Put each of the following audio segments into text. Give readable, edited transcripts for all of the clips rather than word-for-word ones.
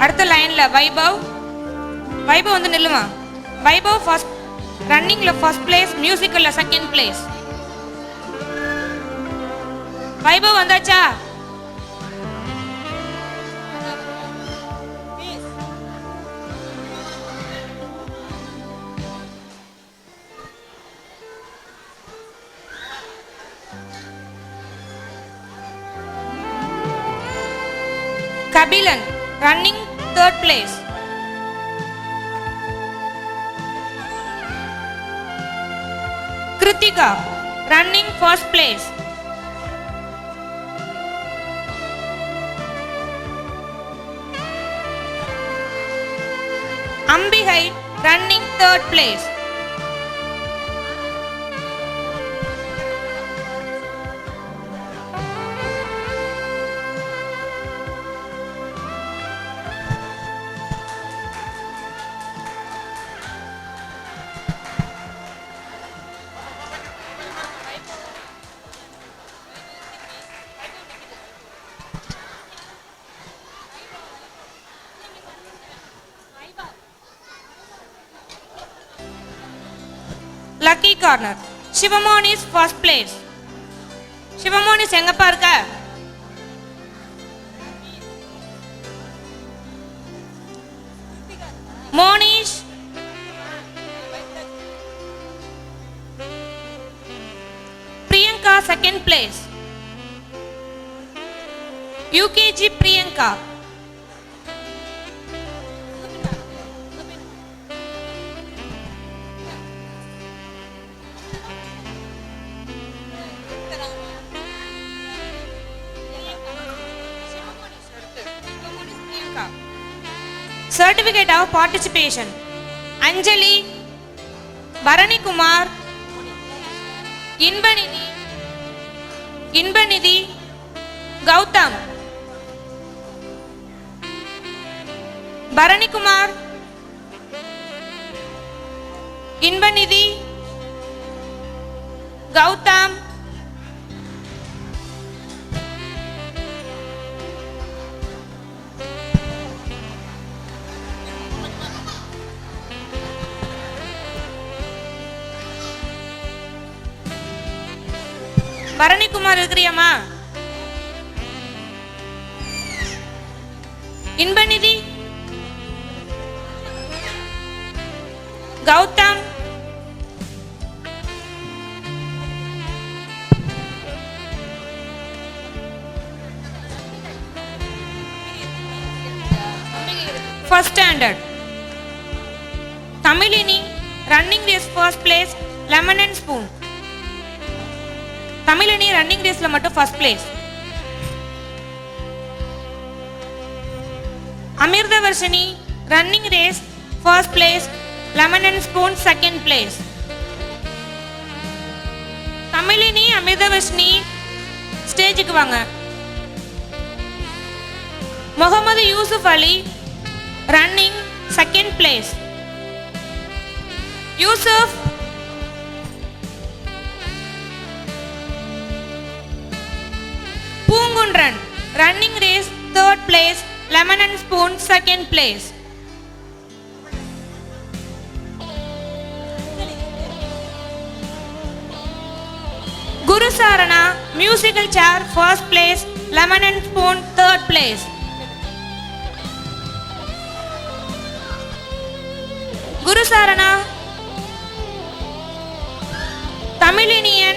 அடுத்த லைன்ல வைபவ் வந்து நில்லுமா. வைபவ் ஃபர்ஸ்ட், ரன்னிங்ல ஃபர்ஸ்ட் பிளேஸ், மியூசிக்கல்ல செகண்ட் பிளேஸ். வைபவ் வந்தாச்சா? Kabilan running third place. Kiruthika running first place. Ambigai running third place. Lucky corner Sivamonis first place. Sivamonis எங்கப்பா இருக்க? Monish Priyanka second place. UKG Priyanka. Certificate of participation Anjali, Baranikumar, Inbanithi, Gautham. Baranikumar, Inbanithi, Gautham. Baranikumar இருக்கிறியாமா? Inbanithi, Gautham. First standard. Tamilini running race first place, lemon and spoon. Tamilini running ரேஸ்ல மட்டும் first place. Amritavarshini running race first place, lemon and spoon second place. Tamilini, Amirthavarshini ஸ்டேஜுக்கு வாங்க. Mohammed Yusuf Ali running second place. Yusuf. Poongundran running race third place, lemon and spoon second place. Guru Sarana musical chair first place, lemon and spoon third place. Guru Sarana Tamilinian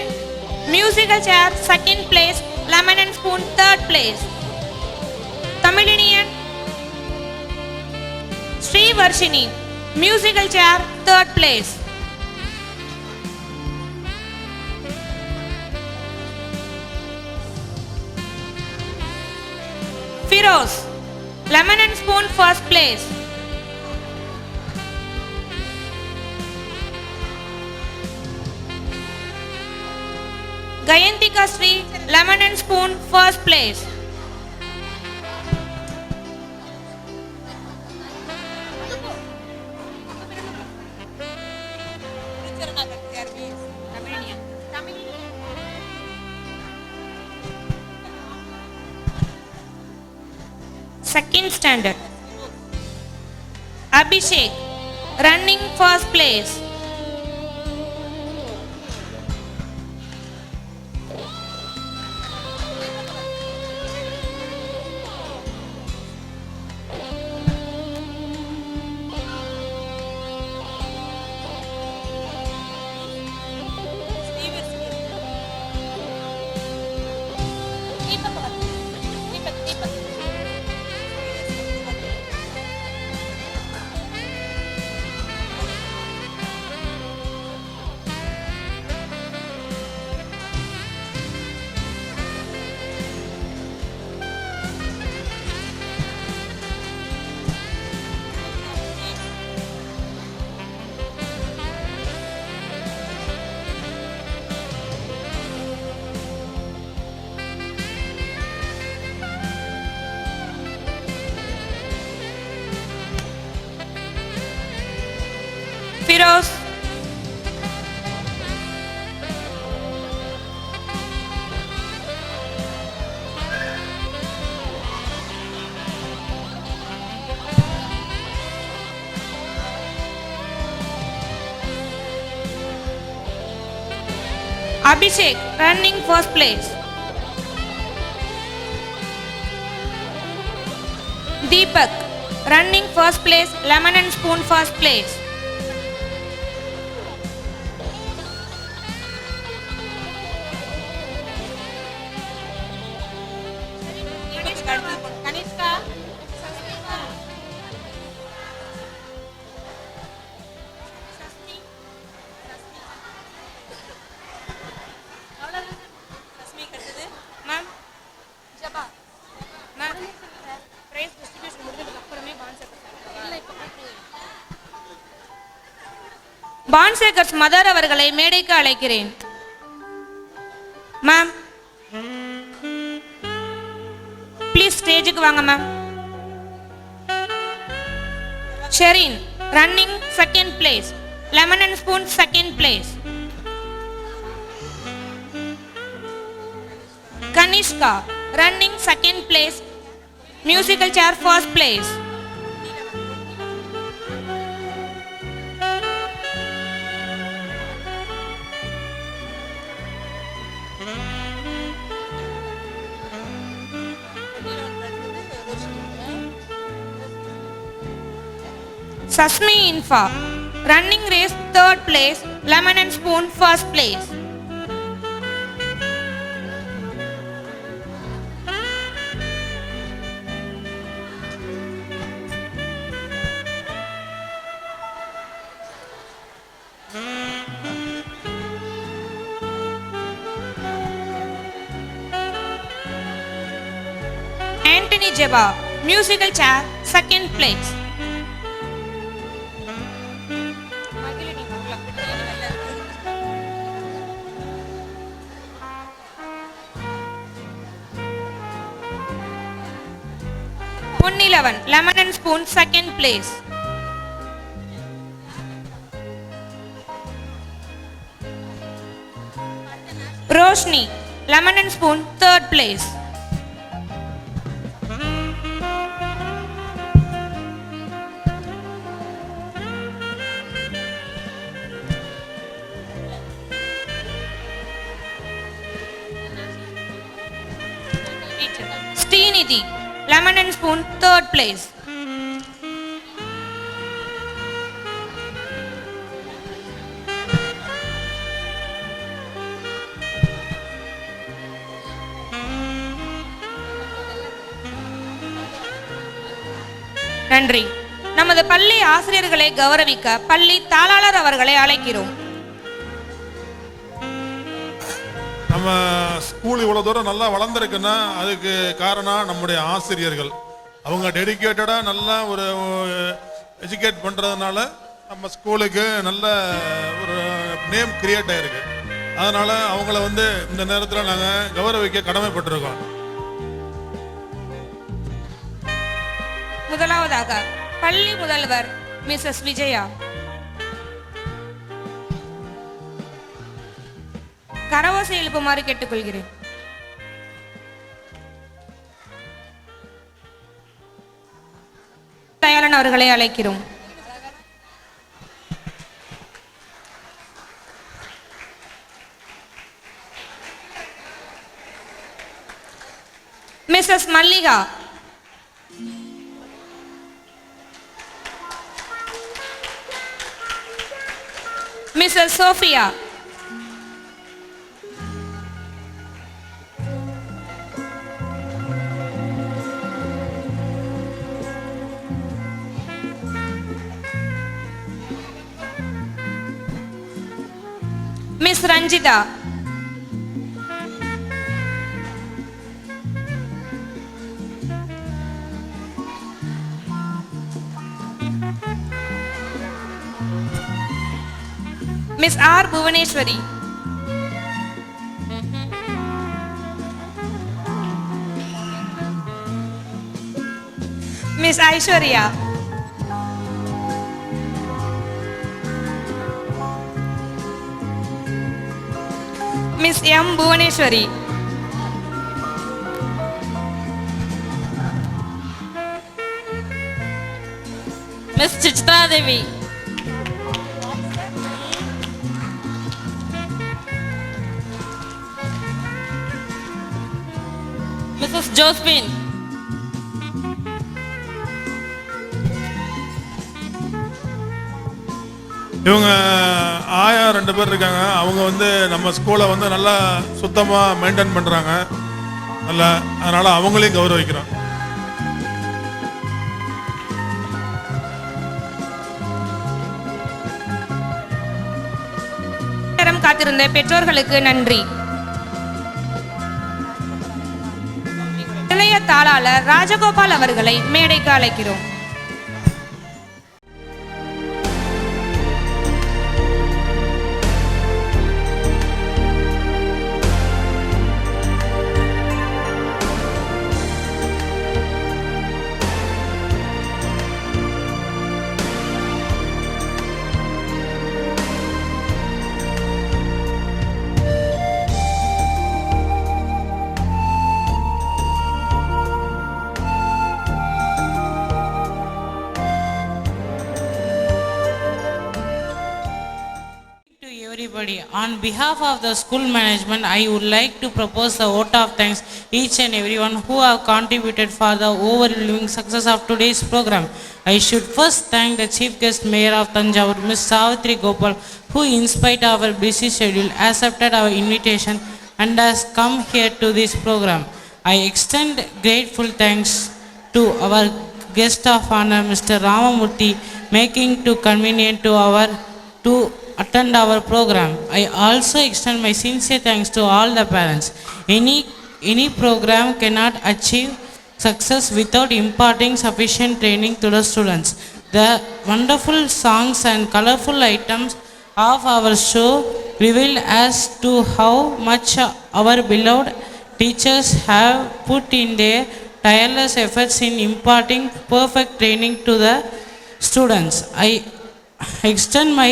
musical chair second place, lemon and spoon third place. Tamilinian Sri Varshini musical chair third place. Firoz lemon and spoon first place. Gayantika Sri lemon and spoon first place. Second standard Abhishek, running first place. Firoz, Abhishek, running first place. Deepak, running first place, lemon and spoon first place. பான்சேகர்ஸ் mother அவர்களை மேடைக்கு அழைக்கிறேன். Ma'am, please ஸ்டேஜுக்கு வாங்க ma'am. Sherin, running second place, lemon and spoon second place. Kanishka, running second place, musical chair first place. Sasmi Infa, running race third place, lemon and spoon first place. Anthony Jeba, musical chair second place. Punnilavan, lemon and spoon second place. Roshni, lemon and spoon third place. Srinidhi, lemon and spoon third place. நன்றி. நமது பள்ளி ஆசிரியர்களை கௌரவிக்க பள்ளி தாளாளர் அவர்களை அழைக்கிறோம். நம்ம school இவ்வளவு தூரம் நல்லா வளர்ந்துருக்குன்னா அதுக்கு காரணம் நம்முடைய ஆசிரியர்கள். அவங்க டெடிக்கேட்டடா நல்லா ஒரு எஜுகேட் பண்றதுனால நம்ம ஸ்கூலுக்கு நல்ல ஒரு நேம் கிரியேட் ஆயிருக்கு. அதனால அவங்கள இந்த நேரத்தில் நாங்கள் கௌரவிக்க கடமைப்பட்டிருக்கோம். முதலாவதாக பள்ளி முதல்வர் மிஸ்ஸஸ் விஜயா. கரவோசை எழுப்புமாறு கேட்டுக்கொள்கிறேன். தயாளன் அவர்களை அழைக்கிறோம். Mrs. Mallika. Mrs. Sophia. Miss Ranjita. Miss R. Bhuvaneshwari. Miss Aishwarya. Miss M. Bhuvaneshwari. Miss Chichita Devi. Mrs. Josephine. இவங்க ஆயா 2 பேர் இருக்காங்க. அவங்க வந்து நம்ம ஸ்கூலை வந்து நல்லா சுத்தமாக மெயின்டைன் பண்ணுறாங்க நல்லா, அதனால அவங்களையும் கௌரவிக்கிறோம். நேரம் காத்திருந்த பெற்றோர்களுக்கு நன்றி. நிலைய தாளாளர் ராஜகோபால் அவர்களை மேடைக்கு அழைக்கிறோம். Everybody, on behalf of the school management, I would like to propose a vote of thanks each and everyone who have contributed for the overwhelming success of today's program. I should first thank the chief guest mayor of Tanjavur, Ms. Savitri Gopal, who in spite of our busy schedule accepted our invitation and has come here to this program. I extend grateful thanks to our guest of honor, Mr. Ramamurthy, making too convenient to attend our program. I also extend my sincere thanks to all the parents. Any program cannot achieve success without imparting sufficient training to the students. The wonderful songs and colorful items of our show reveal as to how much our beloved teachers have put in their tireless efforts in imparting perfect training to the students. I extend my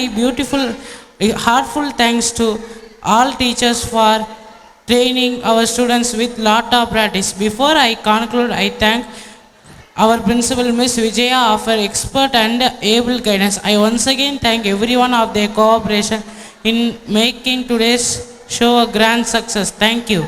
heartful thanks to all teachers for training our students with lot of practice. Before I conclude, I thank our principal Ms. Vijaya for expert and able guidance. I once again thank everyone of their cooperation in making today's show a grand success. Thank you.